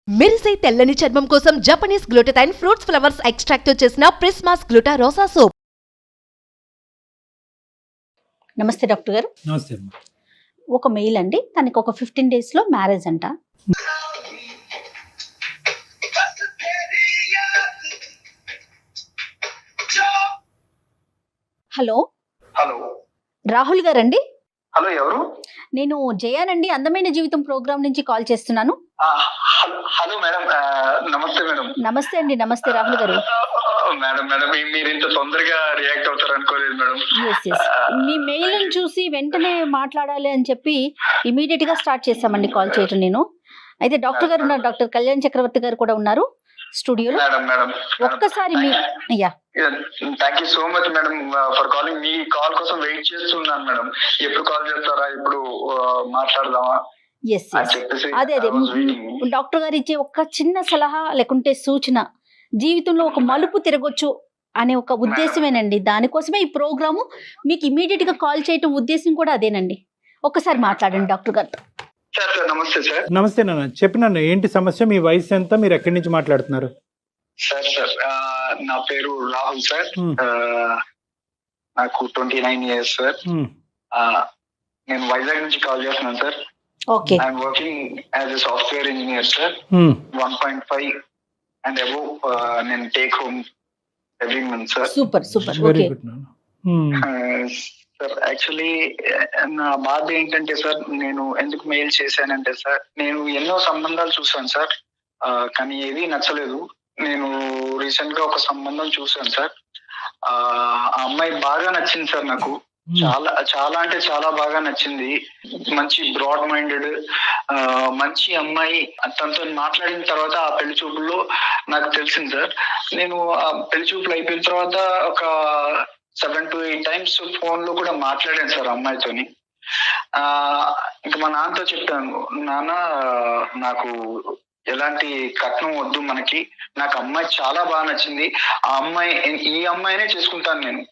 మెరిసే తెల్లని చర్మం కోసం Japanese glutathione fruits flowers extract తో చేసిన ప్రిస్మాస్ గ్లూటా రోసా సోప్. నమస్తే డాక్టర్ గారు. నమస్తే అమ్మా. ఒక మెయిల్ అండి, తనకి ఒక 15 days లో మ్యారేజ్ అంట. హలో హలో రాహుల్ గారండి? హలో ఎవరు? నేను జయానండి, అందమైన జీవితం ప్రోగ్రామ్ నుంచి కాల్ చేస్తున్నాను. హలో మేడం, నమస్తే మేడం. నమస్తే అండి. నమస్తే రాహుల్ గారు. మేడం మేడం మీరు ఇంత తొందరగా రియాక్ట్ అవుతారు అనుకోలేదు మేడం. ఎస్ మీ మెయిల్ చూసి వెంటనే మాట్లాడాలి అని చెప్పి ఇమీడియట్ గా స్టార్ట్ చేశామండి కాల్ చేయటం. నేను అయితే డాక్టర్ గారు ఉన్నారు, డాక్టర్ కళ్యాణ్ చక్రవర్తి గారు కూడా ఉన్నారు స్టూడియోలో. మేడం మేడం ఒక్కసారి మీ అయ్యా thank you so much madam for calling. Me call కోసం వెయిట్ చేస్తున్నాను మేడం. ఎప్పుడు కాల్ చేస్తారా, ఇప్పుడు మాట్లాడదామా ఎస్ అదే డాక్టర్ గారు ఇచ్చే ఒక చిన్న సలహా లేకుంటే సూచన, జీవితంలో ఒక మలుపు తిరగొచ్చు అనే ఒక ఉద్దేశమేనండి. దానికోసమే ఈ ప్రోగ్రాము మీకు ఇమీడియట్ గా కాల్ చేయటం ఉద్దేశం కూడా అదేనండి. ఒక్కసారి మాట్లాడండి డాక్టర్ గారితో. సార్ సార్ నమస్తే సార్. నమస్తే నాన్న, చెప్పినాను ఏంటి సమస్య, మీ వయసు ఎంత, మీరు ఎక్కడి నుంచి మాట్లాడుతున్నారు? సార్ సార్ నా పేరు రాహుల్ సార్. నాకు 29 years సార్. నేను వైజాగ్ నుంచి కాల్ చేస్తున్నాను sir. Okay. I'm working as a software engineer sir. 1.5 and above నేను take home every month sir. Super super. Very okay good నాన్న. సార్ యాక్చువల్లీ నా బాధ ఏంటంటే సార్, నేను ఎందుకు మెయిల్ చేశానంటే సార్, నేను ఎన్నో సంబంధాలు చూసాను సార్, కానీ ఏది నచ్చలేదు. నేను రీసెంట్ గా ఒక సంబంధం చూసాను సార్. ఆ అమ్మాయి బాగా నచ్చింది సార్ నాకు. చాలా చాలా అంటే చాలా బాగా నచ్చింది. మంచి బ్రాడ్ మైండెడ్ మంచి అమ్మాయి. తనతో మాట్లాడిన తర్వాత ఆ పెళ్లి చూపుల్లో నాకు తెలిసింది సార్. నేను ఆ పెళ్లి చూపులు అయిపోయిన తర్వాత ఒక 7 to 8 times ఫోన్ లో కూడా మాట్లాడాను సార్ అమ్మాయితోని. ఇంకా మా నాన్నతో చెప్పాను, నాన్న నాకు ఎలాంటి కట్నం వద్దు మనకి, నాకు అమ్మాయి చాలా బాగా నచ్చింది, ఆ అమ్మాయి ఈ అమ్మాయినే చేసుకుంటాను నేను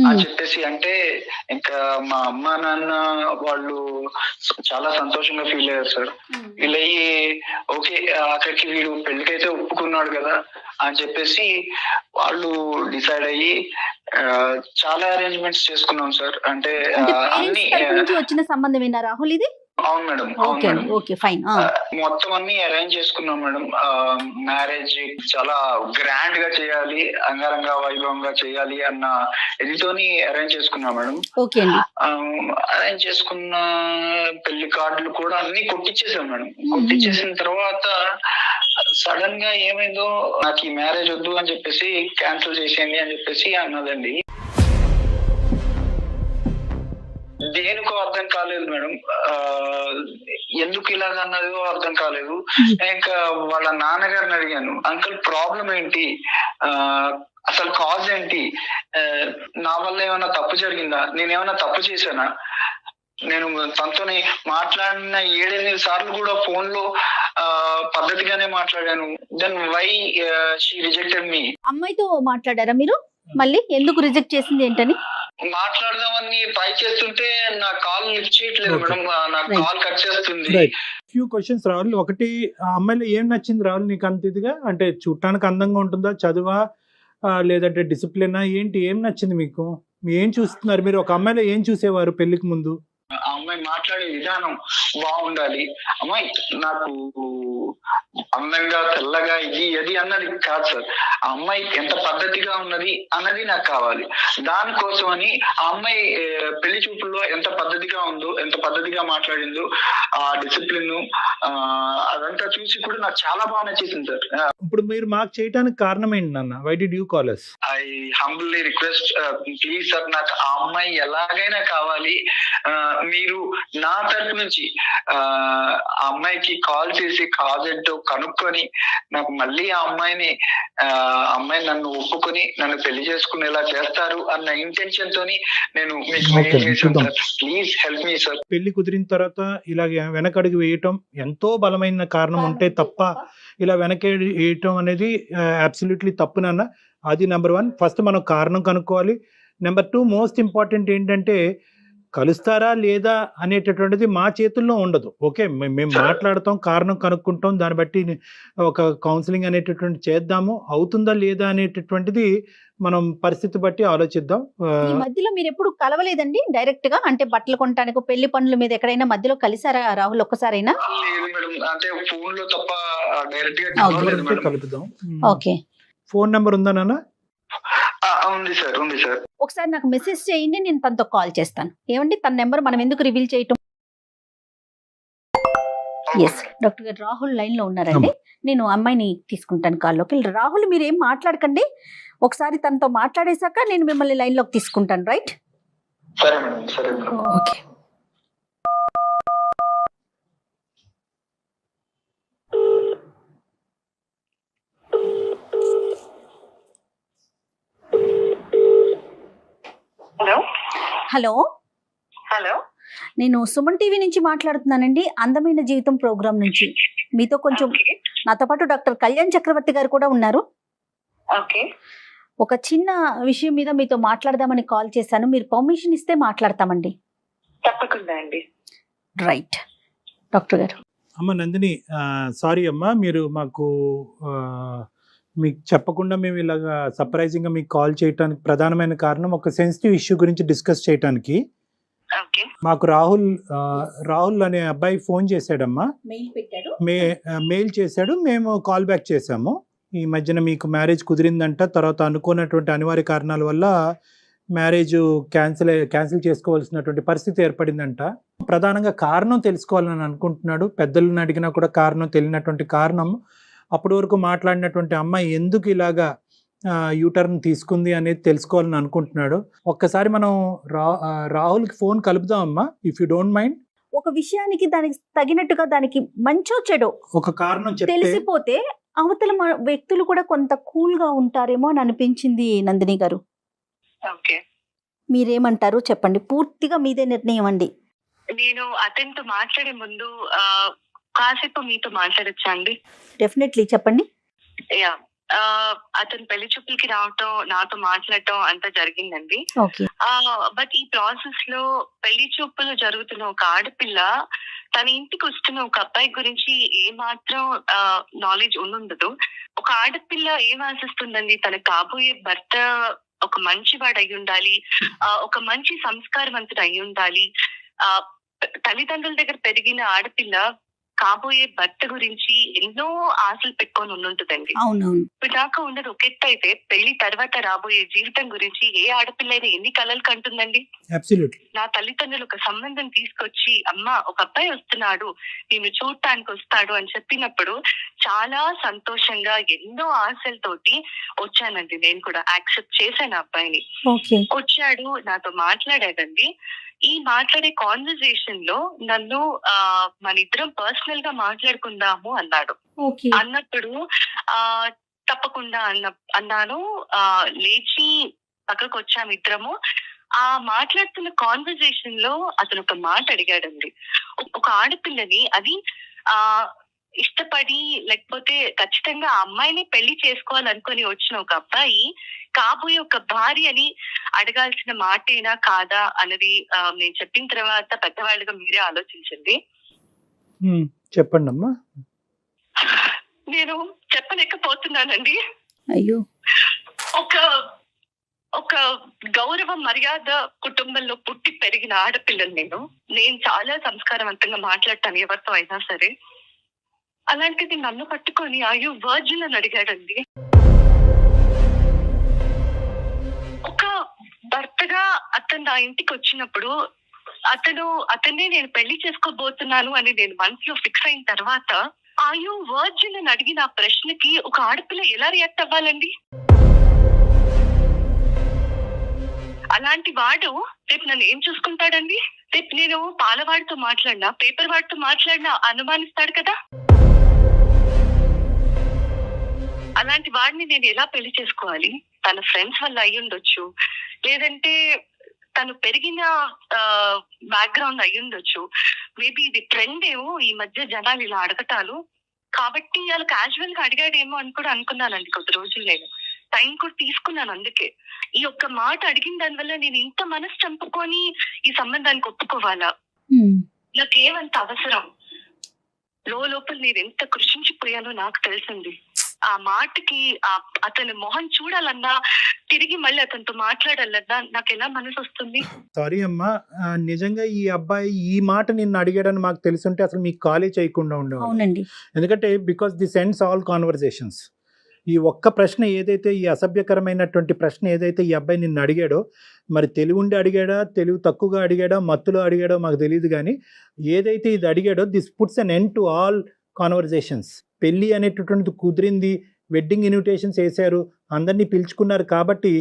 అని చెప్పేసి అంటే, ఇంకా మా అమ్మ నాన్న వాళ్ళు చాలా సంతోషంగా ఫీల్ అయ్యారు సార్. ఫీల్ అయ్యి ఓకే అక్కడికి వీడు పెళ్లికైతే ఒప్పుకున్నాడు కదా అని చెప్పేసి వాళ్ళు డిసైడ్ అయ్యి చాలా అరేంజ్మెంట్స్ చేసుకున్నాం సార్. అంటే అన్ని వచ్చిన సంబంధమేనా రాహుల్ ఇది? అవును మేడం, అవును మేడం. Okay fine. మొత్తం అన్ని అరేంజ్ చేసుకున్నాం మేడం. మ్యారేజ్ చాలా గ్రాండ్ గా చేయాలి, అంగరంగ వైభవంగా చేయాలి అన్న ఇదితోని అరేంజ్ చేసుకున్నాం మేడం. ఓకే అండి. అరేంజ్ చేసుకున్న పెళ్లి కార్డులు కూడా అన్ని కొట్టించేసాం మేడం. కొట్టించేసిన తర్వాత సడన్ గా ఏమైందో, నాకు ఈ మ్యారేజ్ వద్దు అని చెప్పేసి క్యాన్సిల్ చేసేయండి అని చెప్పేసి అన్నదండి. దేనికో అర్థం కాలేదు మేడం, ఎందుకు ఇలాగ అన్నదో అర్థం కాలేదు. ఇంకా వాళ్ళ నాన్నగారిని అడిగాను, అంకుల్ ప్రాబ్లం ఏంటి, అసలు కాజ్ ఏంటి, నా వల్ల ఏమైనా తప్పు జరిగిందా, నేనేమైనా తప్పు చేశానా, నేను తనతోని మాట్లాడిన 7-8 సార్లు కూడా ఫోన్ లో పద్ధతిగానే మాట్లాడాను. దెన్ వై షీ రిజెక్టెడ్ మీ. అమ్మాయితో మాట్లాడారా మీరు? మళ్ళీ ఎందుకు రిజెక్ట్ చేసింది ఏంటని మాట్లాడదామని ట్రై చేస్తుంటే నా కాల్ లిఫ్ట్ చేయట్లేదు మేడం, నా కాల్ కట్ చేస్తుంది. Few questions Rahul. ఒకటి, ఆ అమ్మాయిలో ఏం నచ్చింది రాహుల్ నీకు అంత ఇదిగా? అంటే చూడటానికి అందంగా ఉంటుందా, చదువా, లేదంటే డిసిప్లినా, ఏంటి ఏం నచ్చింది మీకు? ఏం చూస్తున్నారు మీరు? ఒక అమ్మాయిలో ఏం చూసేవారు పెళ్లికి ముందు? ఆ అమ్మాయి మాట్లాడే విధానం బాగుండాలి, అమ్మాయి నాకు అందంగా తెల్లగా ఇది అది అన్నది కాదు సార్, ఆ అమ్మాయి ఎంత పద్ధతిగా ఉన్నది అన్నది నాకు కావాలి. దానికోసమని ఆ అమ్మాయి పెళ్లి చూపుల్లో ఎంత పద్ధతిగా ఉందో, ఎంత పద్ధతిగా మాట్లాడిందో, ఆ డిసిప్లిన్ అదంతా చూసి కూడా నాకు చాలా బాగా నచ్చేసింది సార్. ఇప్పుడు మీరు మాకు చేయడానికి కారణం ఏంటి నాన్న? Why did you call us? I humbly request please sir, నాకు ఆ అమ్మాయి ఎలాగైనా కావాలి. మీరు నా తరపు నుంచి ఆ అమ్మాయికి కాల్ చేసి కాజ్ ఏంటో కనుక్కొని నాకు మళ్ళీ ఆ అమ్మాయి నన్ను ఒప్పుకొని నన్ను పెళ్లి చేసుకునేలా చేస్తారు అన్న ఇంటెన్షన్ తోని నేను మీకు మెయిల్ చేశాను sir. Please help me sir. పెళ్లి కుదిరిన తర్వాత ఇలాగ వెనకడుగు వేయటం ఎంతో బలమైన కారణం ఉంటే తప్ప ఇలా వెనకడి వేయటం అనేది అబ్సల్యూట్లీ తప్పు నాన్న. అది నెంబర్ 1. ఫస్ట్ మనం కారణం కనుక్కోవాలి. నెంబర్ 2 మోస్ట్ ఇంపార్టెంట్ ఏంటంటే కలుస్తారా లేదా అనేటటువంటిది మా చేతుల్లో ఉండదు. ఓకే, మేము మాట్లాడతాం, కారణం కనుక్కుంటాం, దాన్ని బట్టి ఒక కౌన్సిలింగ్ అనేటటువంటి చేద్దాము. అవుతుందా లేదా అనేటటువంటిది మనం పరిస్థితి బట్టి ఆలోచిద్దాం. ఈ మధ్యలో మీరు ఎప్పుడు కలవలేదండి డైరెక్ట్ గా? అంటే బట్టలు కొనడానికి, పెళ్లి పనుల మీద ఎక్కడైనా మధ్యలో కలిసారా రాహుల్ ఒక్కసారైనా? లేదు మేడం, అంటే ఫోన్ లో తప్ప డైరెక్ట్ గా Okay. కలవలేదు మేడం. కలుపుదాం. ఓకే, ఫోన్ నెంబర్ ఉందా నాన్న? ఉంది సార్, ఉంది సార్. ఒకసారి నాకు మెసేజ్ చేయండి, నేను తనతో కాల్ చేస్తాను. ఏమండి, తన నెంబర్ మనం ఎందుకు రివీల్ చేయటం? ఎస్, డాక్టర్ గారు రాహుల్ లైన్ లో ఉన్నారండి. నేను అమ్మాయిని తీసుకుంటాను కాల్లోకి. రాహుల్, మీరు ఏం మాట్లాడకండి, ఒకసారి తనతో మాట్లాడేశాక నేను మిమ్మల్ని లైన్ లోకి తీసుకుంటాను. రైట్? సరే మేడం, సరే madam. Okay. Hello hello, hello నేను సుమన్ టీవీ నుంచి మాట్లాడుతున్నానండి, అందమైన జీవితం ప్రోగ్రామ్ నుంచి. మీతో కొంచెం, ఓకే నాతో పాటు డాక్టర్ కళ్యాణ్ చక్రవర్తి గారు కూడా ఉన్నారు. ఓకే ఒక చిన్న విషయం మీద మీతో మాట్లాడదామని కాల్ చేశాను. మీరు పర్మిషన్ ఇస్తే మాట్లాడతామండి. తప్పకుండా అండి. రైట్ డాక్టర్ గారు. అమ్మ నందిని, సారీ అమ్మా, మీరు మాకు మీకు చెప్పకుండా మేము ఇలాగా సర్ప్రైజింగ్గా మీకు కాల్ చేయడానికి ప్రధానమైన కారణం ఒక సెన్సిటివ్ ఇష్యూ గురించి డిస్కస్ చేయడానికి. ఓకే మాకు రాహుల్ అనే అబ్బాయి ఫోన్ చేశాడమ్మా, మెయిల్ పెట్టారు. మెయిల్ చేశాడు, మేము కాల్ బ్యాక్ చేశాము. ఈ మధ్యన మీకు మ్యారేజ్ కుదిరిందంట, తర్వాత అనుకున్నటువంటి అనివార్య కారణాల వల్ల మ్యారేజ్ క్యాన్సిల్ చేసుకోవాల్సినటువంటి పరిస్థితి ఏర్పడిందంట. ప్రధానంగా కారణం తెలుసుకోవాలని అనుకుంటున్నాడు. పెద్దలను అడిగినా కూడా కారణం తెలియనటువంటి కారణం, అప్పటి వరకు మాట్లాడినటువంటి అమ్మాయి ఎందుకు ఇలాగా యూటర్న్ తీసుకుంది అనేది తెలుసుకోవాలని అనుకుంటున్నాడు. ఒక్కసారి మనం రాహుల్కి ఫోన్ కలుపుదాం అమ్మా, ఇఫ్ యూ డోంట్ మైండ్. ఒక విషయానికి దానికి తగినట్టుగా దానికి మంచో చెడో ఒక కారణం చెప్తే తెలిసిపోతే అవతల వ్యక్తులు కూడా కొంత కూల్ గా ఉంటారేమో అని అనిపించింది నందిని గారు. ఓకే మీరేమంటారు చెప్పండి, పూర్తిగా మీదే నిర్ణయం అండి. నేను అతనితో మాట్లాడే ముందు కాసేపు మీతో మాట్లాడచ్చా అండి? డెఫినెట్లీ చెప్పండి. యా, అతను పెళ్లి చూపులకి రావటం, నాతో మాట్లాడటం అంతా జరిగిందండి. ఓకే. బట్ ఈ ప్రాసెస్ లో పెళ్లి చూపులు జరుగుతున్న ఒక ఆడపిల్ల తన ఇంటికి వస్తున్న ఒక అబ్బాయి గురించి ఏ మాత్రం నాలెడ్జ్ ఉండదు. ఒక ఆడపిల్ల ఏం ఆశిస్తుందండి, తన కాబోయే భర్త ఒక మంచివాడు అయి ఉండాలి, ఒక మంచి సంస్కారవంతుడు అయి ఉండాలి. తల్లిదండ్రుల దగ్గర పెరిగిన ఆడపిల్ల కాబోయే భర్త గురించి ఎన్నో ఆశలు పెట్టుకొని ఉంటుందండి. అవునవును. ఇప్పుడు దాకా ఉండదు ఒక ఎత్తు అయితే, పెళ్లి తర్వాత రాబోయే జీవితం గురించి ఏ ఆడపిల్ల అయినా ఎన్ని కలలు కంటుందండి. నా తల్లిదండ్రులు ఒక సంబంధం తీసుకొచ్చి, అమ్మ ఒక అబ్బాయి వస్తున్నాడు, నేను చూడటానికి వస్తాడు అని చెప్పినప్పుడు చాలా సంతోషంగా ఎన్నో ఆశలతోటి వచ్చానండి. నేను కూడా యాక్సెప్ట్ చేశాను అబ్బాయిని. వచ్చాడు, నాతో మాట్లాడాడండి. ఈ మాట్లాడే కాన్వర్సేషన్ లో నన్ను మన ఇద్దరం పర్సనల్ గా మాట్లాడుకుందాము అన్నాడు. అన్నప్పుడు తప్పకుండా అన్నాను. లేచి పక్కకు వచ్చాము ఇద్దరము. ఆ మాట్లాడుతున్న కాన్వర్సేషన్ లో అతను ఒక మాట అడిగాడండి. ఒక ఆడపిల్లని, అది ఇష్టపడి లేకపోతే ఖచ్చితంగా ఆ అమ్మాయిని పెళ్లి చేసుకోవాలనుకొని వచ్చిన ఒక అబ్బాయి కాబోయే ఒక భార్యని అడగాల్సిన మాటేనా కాదా అన్నది నేను చెప్పిన తర్వాత పెద్దవాళ్ళుగా మీరే ఆలోచించండి. చెప్పండి అమ్మా. నేను చెప్పలేకపోతున్నానండి. అయ్యో, ఒక గౌరవ మర్యాద కుటుంబంలో పుట్టి పెరిగిన ఆడపిల్లని నేను చాలా సంస్కారవంతంగా మాట్లాడతాను ఎవరితో అయినా సరే. అలాంటిది నన్ను పట్టుకొని అయ్యో వర్జిన్ అని అడిగాడండి. ఒక భర్తగా అతను నా ఇంటికి వచ్చినప్పుడు అతన్ని నేను పెళ్లి చేసుకోబోతున్నాను అని నేను మనసులో ఫిక్స్ అయిన తర్వాత అయ్యో వర్జిన్ అని అడిగిన ఆ ప్రశ్నకి ఒక ఆడపిల్ల ఎలా రియాక్ట్ అవ్వాలండి? అలాంటి వాడు రేపు నన్ను ఏం చూసుకుంటాడండి? రేపు నేను పాలవాడితో మాట్లాడినా, పేపర్ వాడితో మాట్లాడినా అనుమానిస్తాడు కదా. అలాంటి వాడిని నేను ఎలా పెళ్లి చేసుకోవాలి? తన ఫ్రెండ్స్ వల్ల అయ్యి ఉండొచ్చు, లేదంటే తను పెరిగిన బ్యాక్గ్రౌండ్ అయ్యి ఉండొచ్చు. మేబీ ఇది ట్రెండ్ ఏమో ఈ మధ్య జనాలు ఇలా అడగటాలు, కాబట్టి వాళ్ళు క్యాజువల్ గా అడిగాడేమో అని కూడా అనుకున్నానండి కొద్ది రోజులు నేను. టైం కూడా తీసుకున్నాను. అందుకే ఈ ఒక్క మాట అడిగిన దాని వల్ల నేను ఇంత మనసు చంపుకొని ఈ సంబంధానికి ఒప్పుకోవాలా? నాకేమంత అవసరం? లోపల నేను ఎంత కృషించిపోయానో నాకు తెలిసింది. ఆ మాటకి అతని మొహం చూడాలన్నా, తిరిగి మళ్ళీ అతనితో మాట్లాడాలన్నా నాకు ఎలా మనసు వస్తుంది? సారీ అమ్మా, నిజంగా ఈ అబ్బాయి ఈ మాట నిన్ను అడిగాడని మాకు తెలుసుంటే అసలు మీకు కాలే చేయకుండా ఉండేవాడు. అవునండి. ఎందుకంటే because this ends all conversations. ఈ ఒక్క ప్రశ్న ఏదైతే, ఈ అసభ్యకరమైనటువంటి ప్రశ్న ఏదైతే ఈ అబ్బాయి నిన్ను అడిగాడో, మరి తెలివి ఉండి అడిగాడా, తెలివి తక్కువగా అడిగాడా, మత్తులో అడిగాడో మాకు తెలియదు, కానీ ఏదైతే ఇది అడిగాడో this puts an end to all conversations. పెళ్ళి అనేటటువంటిది కుదిరింది, వెడ్డింగ్ ఇన్విటేషన్స్ వేశారు, అందరినీ పిలుచుకున్నారు, కాబట్టి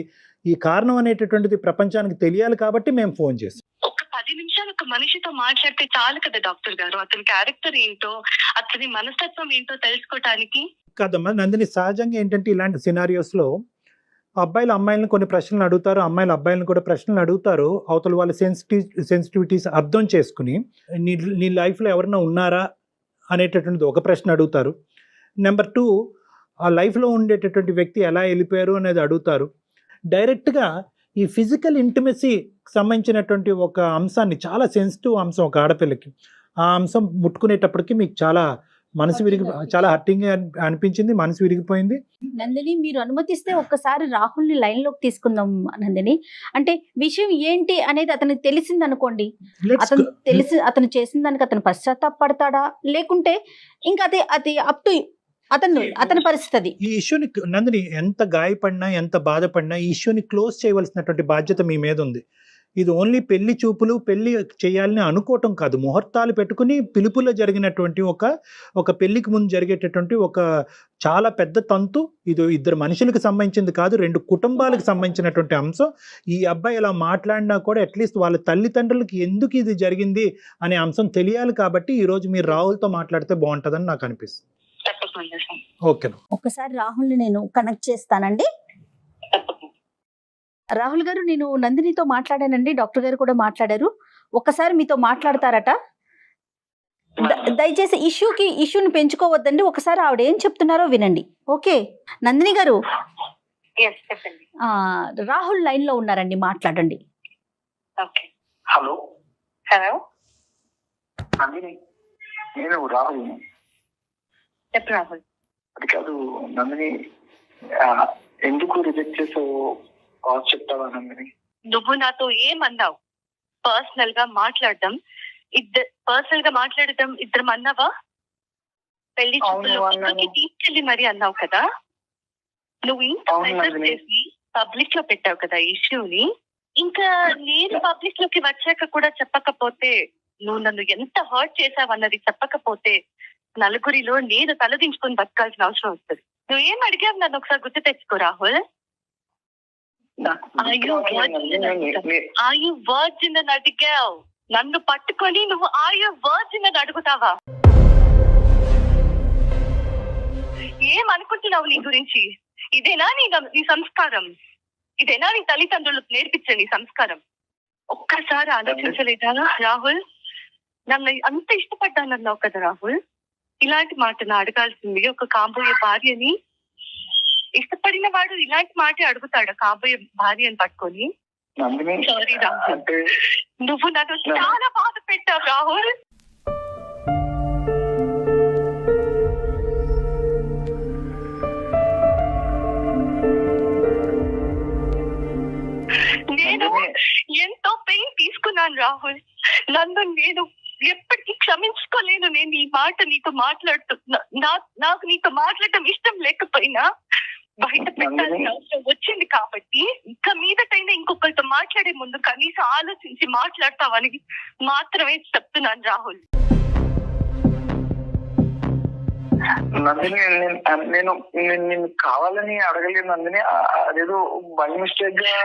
ఈ కారణం అనేటటువంటిది ప్రపంచానికి తెలియాలి కాబట్టి మేము ఫోన్ చేసాం. ఒక 10 నిమిషాలు ఒక మనిషితో మాట్లాడితే చాలు కదా డాక్టర్ గారు, అతని క్యారెక్టర్ ఏంటో, అతని మనస్తత్వం ఏంటో తెలుసుకోవటానికి. కాదమ్మా నందిని, సహజంగా ఏంటంటే ఇలాంటి సినారియోస్లో అబ్బాయిలు అమ్మాయిలను కొన్ని ప్రశ్నలు అడుగుతారు, అమ్మాయిలు అబ్బాయిలను కూడా ప్రశ్నలు అడుగుతారు. అవతల వాళ్ళ సెన్సిటివిటీస్ అర్థం చేసుకుని నీ లైఫ్లో ఎవరైనా ఉన్నారా అనేటటువంటిది ఒక ప్రశ్న అడుగుతారు. నెంబర్ 2, ఆ లైఫ్లో ఉండేటటువంటి వ్యక్తి ఎలా వెళ్ళిపోయారు అనేది అడుగుతారు. డైరెక్ట్గా ఈ ఫిజికల్ ఇంటిమసీకి సంబంధించినటువంటి ఒక అంశాన్ని, చాలా సెన్సిటివ్ అంశం ఒక ఆడపిల్లకి, ఆ అంశం ముట్టుకునేటప్పటికి మీకు చాలా మనసు చాలా హర్టింగ్ అనిపించింది, మనసు విరిగిపోయింది. నందిని, మీరు అనుమతిస్తే ఒక్కసారి రాహుల్ని లైన్ లోకి తీసుకుందాం నందిని. అంటే విషయం ఏంటి అనేది అతనికి తెలిసింది అనుకోండి, అతను చేసిన దానికి అతను పశ్చాత్తాపడతాడా, లేకుంటే ఇంకా అది అప్ టు అతని పరిస్థితి. ఈ ఇష్యూని నందిని ఎంత గాయపడినా, ఎంత బాధపడినా ఈ ఇష్యూని క్లోజ్ చేయవలసినటువంటి బాధ్యత మీ మీద ఉంది. ఇది ఓన్లీ పెళ్లి చూపులు, పెళ్లి చేయాలని అనుకోవటం కాదు, ముహూర్తాలు పెట్టుకుని పిలుపులో జరిగినటువంటి ఒక పెళ్లికి ముందు జరిగేటటువంటి ఒక చాలా పెద్ద తంతు. ఇది ఇద్దరు మనుషులకు సంబంధించింది కాదు, 2 కుటుంబాలకు సంబంధించినటువంటి అంశం. ఈ అబ్బాయి ఇలా మాట్లాడినా కూడా అట్లీస్ట్ వాళ్ళ తల్లిదండ్రులకి ఎందుకు ఇది జరిగింది అనే అంశం తెలియాలి, కాబట్టి ఈరోజు మీరు రాహుల్తో మాట్లాడితే బాగుంటుందని నాకు అనిపిస్తుంది. ఓకే, ఒకసారి రాహుల్ని నేను కనెక్ట్ చేస్తానండి. రాహుల్ గారు, నేను నందినితో మాట్లాడానండి, డాక్టర్ గారు కూడా మాట్లాడారు. ఒక్కసారి మీతో మాట్లాడతారట. దయచేసి ఇష్యూని పెంచుకోవద్దండి, ఒకసారి ఆవిడ ఏం చెప్తున్నారో వినండి. ఓకే నందిని గారు, రాహుల్ లైన్ లో ఉన్నారండి, మాట్లాడండి. హలో హలో నందిని, నేను రాహుల్. చెప్పు రాహుల్. అది కాదు నందిని, ఎందుకు రిజెక్ట్ చేసావు చెప్తావా నందిని? నువ్వు నాతో ఏమన్నావు? పర్సనల్ గా మాట్లాడడం ఇద్దరం అన్నావా? పెళ్లి చూపులకి తీసుకెళ్లి మరి అన్నావు కదా. నువ్వు ఇంత ప్రెషర్ చేసి పబ్లిక్ లో పెట్టావు కదా ఇష్యూని. ఇంకా నేను పబ్లిక్ లోకి వచ్చాక కూడా చెప్పకపోతే, నువ్వు నన్ను ఎంత హర్ట్ చేసావు అన్నది చెప్పకపోతే, నలుగురిలో నేను తలదించుకొని బతకాల్సిన అవసరం వస్తుంది. నువ్వేం అడిగావు నన్ను ఒకసారి గుర్తు తెచ్చుకో రాహుల్. వర్జిన్ అని అడిగావు, నన్ను పట్టుకొని నువ్వు వర్జిన్ అని అడుగుతావా? ఏమనుకుంటున్నావు నీ గురించి? ఇదేనా నీ సంస్కారం? ఇదేనా నీ తల్లిదండ్రులకు నేర్పించే నీ సంస్కారం? ఒక్కసారి ఆలోచించలేదా రాహుల్? నన్ను అంత ఇష్టపడ్డానన్నావు కదా రాహుల్. ఇలాంటి మాటను అడగాల్సింది ఒక కాబోయే భార్యని. ఇష్టపడిన వాడు ఇలాంటి మాట అడుగుతాడు కాబోయే భార్యని పట్టుకొని? సారీ రాహుల్, నువ్వు నన్ను చాలా బాధ పెట్టావు రాహుల్. నేను ఎంతో పెయిన్ తీసుకున్నాను రాహుల్. నన్ను నేను ఎప్పటికీ క్షమించుకోలేను. నేను ఈ మాట నీతో నాకు నీతో మాట్లాడటం ఇష్టం లేకపోయినా బయట పెట్టాల్సిన అవసరం వచ్చింది కాబట్టి, ఇక మీదటైనా ఇంకొకరితో మాట్లాడే ముందు కనీసం ఆలోచించి మాట్లాడతావని మాత్రమే చెప్తున్నాను రాహుల్. నందిని, నేను నేను కావాలని అడగలేదు నందిని, అదేదో బై మిస్టేక్ గా.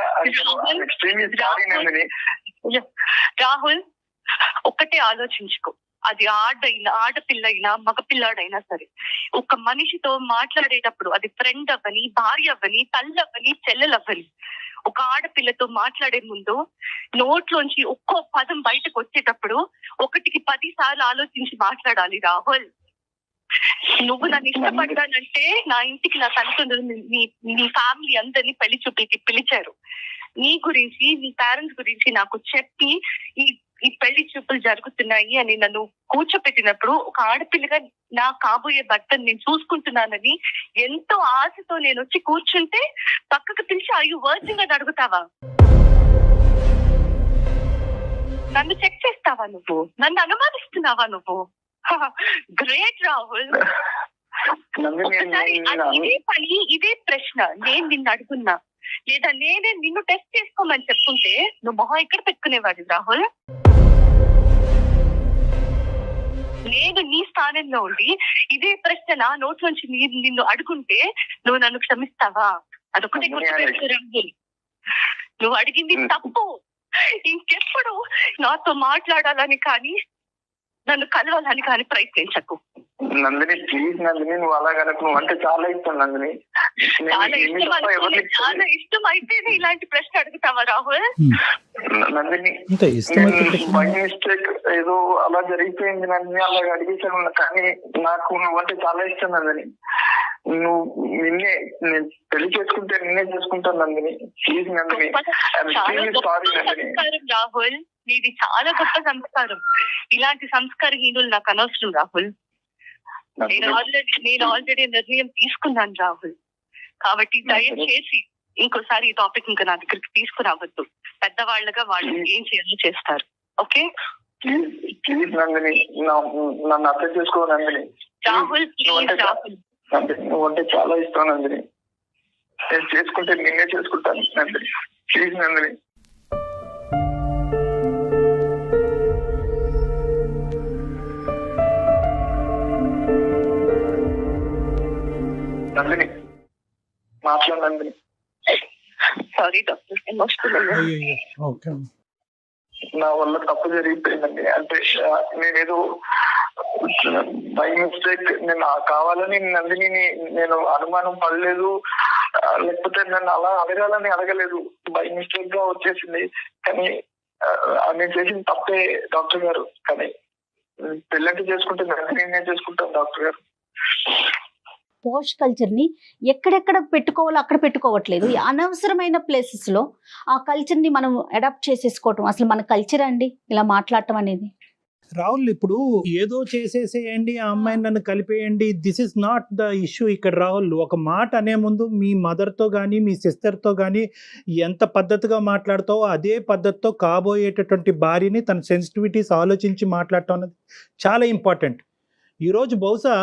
రాహుల్, ఒక్కటే ఆలోచించుకో, అది ఆడపిల్ల అయినా మగపిల్లాడైనా సరే, ఒక మనిషితో మాట్లాడేటప్పుడు అది ఫ్రెండ్ అవ్వని, భార్య అవ్వని, తల్లి అవ్వని, చెల్లెలవ్వని, ఒక ఆడపిల్లతో మాట్లాడే ముందు నోట్లోంచి ఒక్కో పదం బయటకు వచ్చేటప్పుడు 1కి 10 సార్లు ఆలోచించి మాట్లాడాలి రాహుల్. నువ్వు నన్ను ఇష్టపడ్డానంటే నా ఇంటికి నా తల్లిదండ్రులు నీ ఫ్యామిలీ అందరినీ పెళ్లి చూపులకి పిలిచారు. నీ గురించి నీ పేరెంట్స్ గురించి నాకు చెప్పి ఈ పెళ్లి చూపులు జరుగుతున్నాయి అని నన్ను కూర్చోపెట్టినప్పుడు ఒక ఆడపిల్లగా నా కాబోయే భర్తను నేను చూసుకుంటున్నానని ఎంతో ఆశతో నేను వచ్చి కూర్చుంటే పక్కకు పిలిచి అయ్యో వర్జిన్ అని అడుగుతావా? నన్ను చెక్ చేస్తావా నువ్వు? నన్ను అనుమానిస్తున్నావా నువ్వు? గ్రేట్ రాహుల్. ఇదే ప్రశ్న నేను నిన్ను అడుగున్నా, లేదా నేనే నిన్ను టెస్ట్ చేసుకోమని చెప్పుంటే నువ్వు మొహం ఎక్కడ పెట్టుకునేవాడు రాహుల్? నేను నీ స్థానంలో ఉండి ఇదే ప్రశ్న నా నోట్లోంచి నిన్ను అడుగుంటే నువ్వు నన్ను క్షమిస్తావా? అదొకటే గుర్తుపెట్టుకో రాహుల్, నువ్వు అడిగింది తప్పు. ఇంకెప్పుడు నాతో మాట్లాడాలని కానీ నన్ను కలవాలని కానీ ప్రయత్నించకు. నందిని ప్లీజ్ నందిని, నువ్వు అలాగనకు. నువ్వు అంటే చాలా ఇష్టం నందిని. చాలా ఇష్టం అయితేనే ఇలాంటి ప్రశ్న అడుగుతావా రాహుల్? నందిని బై మిస్టేక్ ఏదో అలా జరిగిపోయింది నందిని, అలాగ అడిగేసాను. కానీ నాకు నువ్వు అంటే చాలా ఇష్టం నందిని. నువ్వు నేను పెళ్లి చేసుకుంటే నిన్నే చేసుకుంటాను నందిని. Please Nandini, sorry Nandini. రాహుల్ నీది చాలా గొప్ప సంస్కారం. ఇలాంటి సంస్కారహీనులు నాకు అనవసరం రాహుల్. నేను ఆల్రెడీ నిర్ణయం తీసుకున్నాను రాహుల్. కాబట్టి దయచేసి ఇంకోసారి ఈ టాపిక్ ఇంకా నా దగ్గరికి తీసుకురావద్దు. పెద్దవాళ్ళగా వాళ్ళు ఏం చేయాలో చేస్తారు. ఓకే ప్లీజ్ నందిని, నన్ను అర్థం చేసుకో నందిని. రాహుల్ ప్లీజ్ రాహుల్, నువ్వు అంటే చాలా ఇష్టం నందిని. నేను చేసుకుంటే నేనే చేసుకుంటాను నందిని. ప్లీజ్ నందిని. నందిని మాట్లాడు నందిని. Sorry doctor, emotional. నా వల్ల తప్పు జరిగిపోయిందండి. అంటే నేనేదో బై మిస్టేక్, నేను కావాలని నందిని నేను అనుమానం పడలేదు, లేకపోతే నన్ను అలా అడగాలని అడగలేదు. బై మిస్టేక్ గా వచ్చేసింది. కానీ నేను చేసిన తప్పే డాక్టర్ గారు. కానీ పెళ్ళంటే చేసుకుంటే నందిని చేసుకుంటాను డాక్టర్ గారు. పోష్ కల్చర్ని ఎక్కడెక్కడ పెట్టుకోవాలో అక్కడ పెట్టుకోవట్లేదు. అనవసరమైన ప్లేసెస్లో ఆ కల్చర్ని మనం అడాప్ట్ చేసేసుకోవటం అసలు మన కల్చర్ అండి ఇలా మాట్లాడటం అనేది. రాహుల్, ఇప్పుడు ఏదో చేసేసేయండి, ఆ అమ్మాయిని నన్ను కలిపేయండి, this is not the issue ఇక్కడ. రాహుల్, ఒక మాట అనే ముందు మీ మదర్తో కానీ మీ సిస్టర్తో కానీ ఎంత పద్ధతిగా మాట్లాడతావో అదే పద్ధతితో కాబోయేటటువంటి భార్యని తన సెన్సిటివిటీస్ ఆలోచించి మాట్లాడటం అనేది చాలా ఇంపార్టెంట్. ఈరోజు బహుశా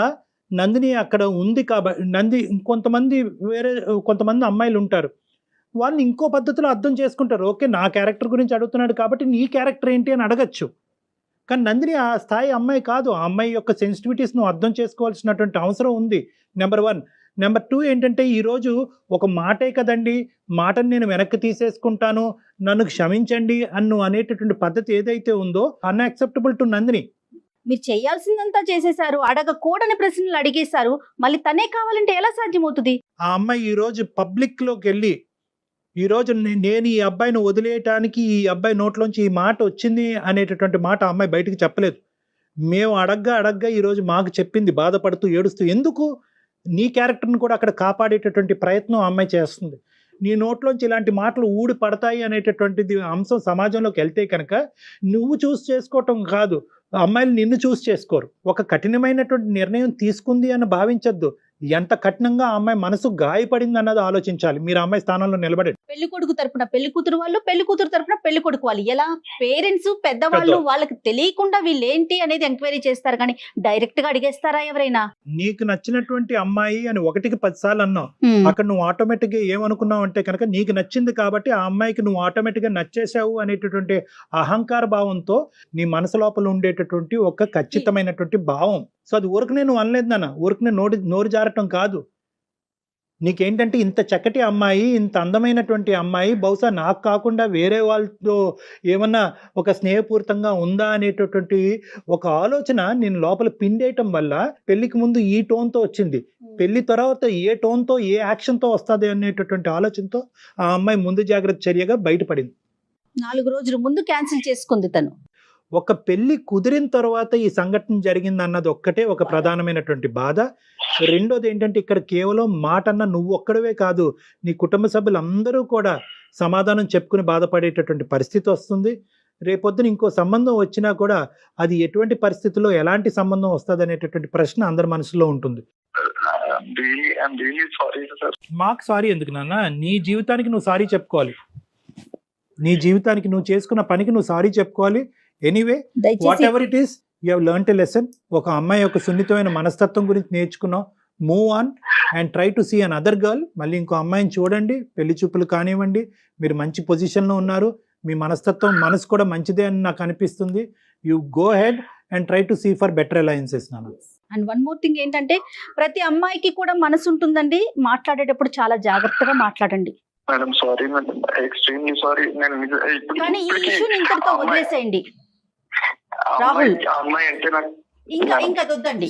నందిని అక్కడ ఉంది కాబట్టి కొంతమంది అమ్మాయిలు ఉంటారు, వాళ్ళు ఇంకో పద్ధతిలో అర్థం చేసుకుంటారు. ఓకే, నా క్యారెక్టర్ గురించి అడుగుతున్నాడు కాబట్టి నీ క్యారెక్టర్ ఏంటి అని అడగచ్చు. కానీ నందిని ఆ స్థాయి అమ్మాయి కాదు. ఆ అమ్మాయి యొక్క సెన్సిటివిటీస్ నువ్వు అర్థం చేసుకోవాల్సినటువంటి అవసరం ఉంది, నెంబర్ 1. నెంబర్ 2 ఏంటంటే, ఈరోజు ఒక మాటే కదండి, మాటను నేను వెనక్కి తీసేసుకుంటాను, నన్ను క్షమించండి అన్ను అనేటటువంటి పద్ధతి ఏదైతే ఉందో అన్యాక్సెప్టబుల్ టు నందిని. మీరు చేయాల్సిందంతా చేసేసారు, అడగకూడని ప్రశ్నలు అడిగేశారు, మళ్ళీ తనే కావాలంటే ఎలా సాధ్యమవుతుంది? ఆ అమ్మాయి ఈరోజు పబ్లిక్లోకి వెళ్ళి ఈరోజు నేను ఈ అబ్బాయిని వదిలేయటానికి ఈ అబ్బాయి నోట్లోంచి ఈ మాట వచ్చింది అనేటటువంటి మాట ఆ అమ్మాయి బయటికి చెప్పలేదు. మేము అడగ్గా ఈరోజు మాకు చెప్పింది, బాధపడుతూ ఏడుస్తూ. ఎందుకు? నీ క్యారెక్టర్ని కూడా అక్కడ కాపాడేటటువంటి ప్రయత్నం ఆ అమ్మాయి చేస్తుంది. నీ నోట్లోంచి ఇలాంటి మాటలు ఊడి పడతాయి అనేటటువంటిది అంశం సమాజంలోకి వెళ్తే కనుక నువ్వు చూస్ చేసుకోవటం కాదు, అమ్మాయిలు నిన్ను చూస్ చేసుకోరు. ఒక కఠినమైనటువంటి నిర్ణయం తీసుకుంది అని భావించద్దు. ఎంత కఠినంగా ఆ అమ్మాయి మనసు గాయపడింది అన్నది ఆలోచించాలి. మీరు అమ్మాయి స్థానంలో నిలబడి పెళ్లి కొడుకు తరపున పెళ్లి కూతురు వాళ్ళు, పెళ్లి కూతురు తరపున పెళ్లి కొడుకు వాళ్ళు, ఎలా పేరెంట్స్ పెద్దవాళ్ళు వాళ్ళకి తెలియకుండా వీళ్ళు ఏంటి అనేది ఎంక్వైరీ చేస్తారు, కానీ డైరెక్ట్ గా అడిగేస్తారా ఎవరైనా? నీకు నచ్చినటువంటి అమ్మాయి అని 1కి 10 సార్లు అన్నావు. అక్కడ నువ్వు ఆటోమేటిక్ గా ఏమనుకున్నావు అంటే కనుక నీకు నచ్చింది కాబట్టి ఆ అమ్మాయికి నువ్వు ఆటోమేటిక్ గా నచ్చేసావు అనేటటువంటి అహంకార భావంతో నీ మనసు లోపల ఉండేటటువంటి ఒక ఖచ్చితమైనటువంటి భావం. సో అది ఊరికనే నువ్వు అనలేదు నాన్న, ఊరికనే నోరు జారటం కాదు. నీకేంటంటే ఇంత చక్కటి అమ్మాయి, ఇంత అందమైనటువంటి అమ్మాయి బహుశా నాకు కాకుండా వేరే వాళ్ళతో ఏమన్నా ఒక స్నేహపూరితంగా ఉందా అనేటటువంటి ఒక ఆలోచన నేను లోపల పిండేయటం వల్ల పెళ్లికి ముందు ఈ టోన్తో వచ్చింది, పెళ్లి తర్వాత ఏ టోన్తో ఏ యాక్షన్తో వస్తుంది అనేటటువంటి ఆలోచనతో ఆ అమ్మాయి ముందు జాగ్రత్త చర్యగా బయటపడింది. 4 రోజుల ముందు క్యాన్సిల్ చేసుకుంది తను. ఒక పెళ్లి కుదిరిన తర్వాత ఈ సంఘటన జరిగింది అన్నది ఒక్కటే ఒక ప్రధానమైనటువంటి బాధ. రెండోది ఏంటంటే ఇక్కడ కేవలం మాట అన్న నువ్వు ఒక్కడవే కాదు, నీ కుటుంబ సభ్యులందరూ కూడా సమాధానం చెప్పుకుని బాధపడేటటువంటి పరిస్థితి వస్తుంది. రేపొద్దున ఇంకో సంబంధం వచ్చినా కూడా అది ఎటువంటి పరిస్థితుల్లో ఎలాంటి సంబంధం వస్తుంది అనేటటువంటి ప్రశ్న అందరి మనసులో ఉంటుంది. మాకు సారీ ఎందుకు నాన్న, నీ జీవితానికి నువ్వు సారీ చెప్పుకోవాలి, నీ జీవితానికి నువ్వు చేసుకున్న పనికి నువ్వు సారీ చెప్పుకోవాలి. Anyway whatever it is, you have learned a lesson. ఒక అమ్మాయి యొక్క సున్నితమైన మనస్తత్వం గురించి నేర్చుకున్నావు. Move on and try to see another girl. మళ్ళీ ఇంకో అమ్మాయిని చూడండి, పెళ్లి చూపులు కానివ్వండి, మీరు మంచి పొజిషన్లో ఉన్నారు, మీ మనస్తత్వం మనసు కూడా మంచిదే అని నాకు అనిపిస్తుంది. You go ahead and try to see for better alliances నాన్న. అండ్ వన్ మోర్ థింగ్ ఏంటంటే ప్రతి అమ్మాయికి కూడా మనసు ఉంటుందండి, మాట్లాడేటప్పుడు చాలా జాగ్రత్తగా మాట్లాడండి. Madam sorry madam, extremely sorry. నేను కానీ ఈ ఇష్యూని ఇంతటితో వదిలేసేయండి రాహుల్. అమ్మాయి అంటే నాకు ఇంకా వద్దండి.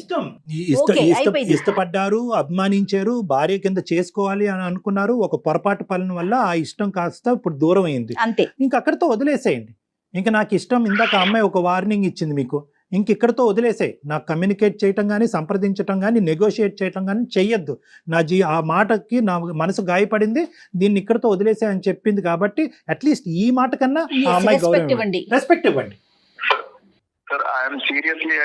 ఇష్టపడ్డారు, అభిమానించారు, భార్య కింద చేసుకోవాలి అని అనుకున్నారు. ఒక పొరపాటు పనుల వల్ల ఆ ఇష్టం కాస్త ఇప్పుడు దూరం అయింది, అంతే. ఇంక అక్కడితో వదిలేసేయండి. ఇంకా నాకు ఇష్టం, ఇందాక అమ్మాయి ఒక వార్నింగ్ ఇచ్చింది మీకు, ఇంక ఇక్కడితో వదిలేసాయి. నాకు కమ్యూనికేట్ చేయటం కానీ, సంప్రదించటం కానీ, నెగోషియేట్ చేయటం కానీ చెయ్యొద్దు. ఆ మాటకి నా మనసు గాయపడింది, దీన్ని ఇక్కడితో వదిలేసాయి అని చెప్పింది కాబట్టి అట్లీస్ట్ ఈ మాట కన్నా ఆ అమ్మాయి గౌరవం ఇవ్వండి, రెస్పెక్ట్ ఇవ్వండి. Sir I'm seriously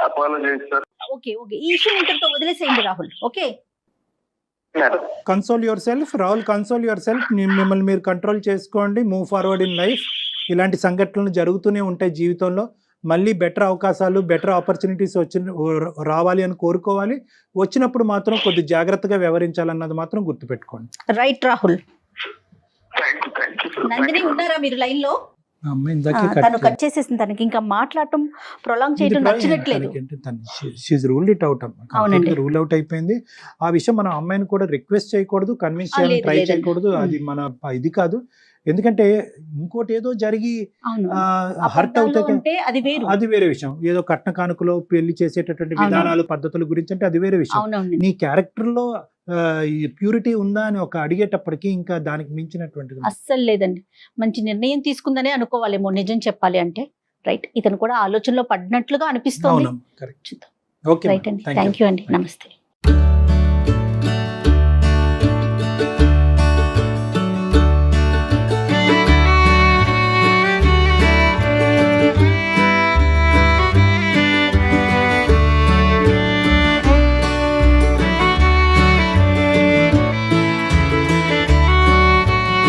apologize sir. Okay ఈ ఇష్యూ ఇంతటితో వదిలేసేయండి Rahul. Okay, console yourself Rahul, console yourself. మిమ్మల్ని మీరు కంట్రోల్ చేసుకోండి, మూవ్ ఫార్వర్డ్ ఇన్ లైఫ్. ఇలాంటి సంఘటనలు జరుగుతూనే ఉంటాయి జీవితంలో. మళ్ళీ బెటర్ అవకాశాలు, బెటర్ ఆపర్చునిటీస్ రావాలి అని కోరుకోవాలి. వచ్చినప్పుడు మాత్రం కొద్ది జాగ్రత్తగా వ్యవహరించాలన్నది మాత్రం గుర్తుపెట్టుకోండి. రైట్ రాహుల్. నందిని ఉన్నారా మీరు లైన్ లో? తను కట్ చేసేసింది, తనకి ఇంకా మాట్లాడటం ప్రొలాంగ్ చేయడం నచ్చట్లేదు. రూల్ అవుట్ అయిపోయింది. ఆ విషయం మనం అమ్మాయిని కూడా రిక్వెస్ట్ చేయకూడదు, కన్విన్స్ చేయాలని ట్రై చేయకూడదు. అది మన ఇది కాదు. ఎందుకంటే ఇంకోటి ఏదో జరిగి హర్ట్ అవుతే అది వేరే విషయం. ఏదో కట్న కానుకలో పెళ్లి చేసేటటువంటి విధానాలు, పద్ధతుల గురించి అంటే అది వేరే విషయం. నీ క్యారెక్టర్ లో ప్యూరిటీ ఉందా అని ఒక అడిగేటప్పటికి ఇంకా దానికి మించినటువంటిది అస్సలు లేదండి. మంచి నిర్ణయం తీసుకుందనే అనుకోవాలేమో నిజం చెప్పాలి అంటే. రైట్, ఇతను కూడా ఆలోచనలో పడినట్లుగా అనిపిస్తుంది. రైట్ అండి, థ్యాంక్ యూ అండి, నమస్తే.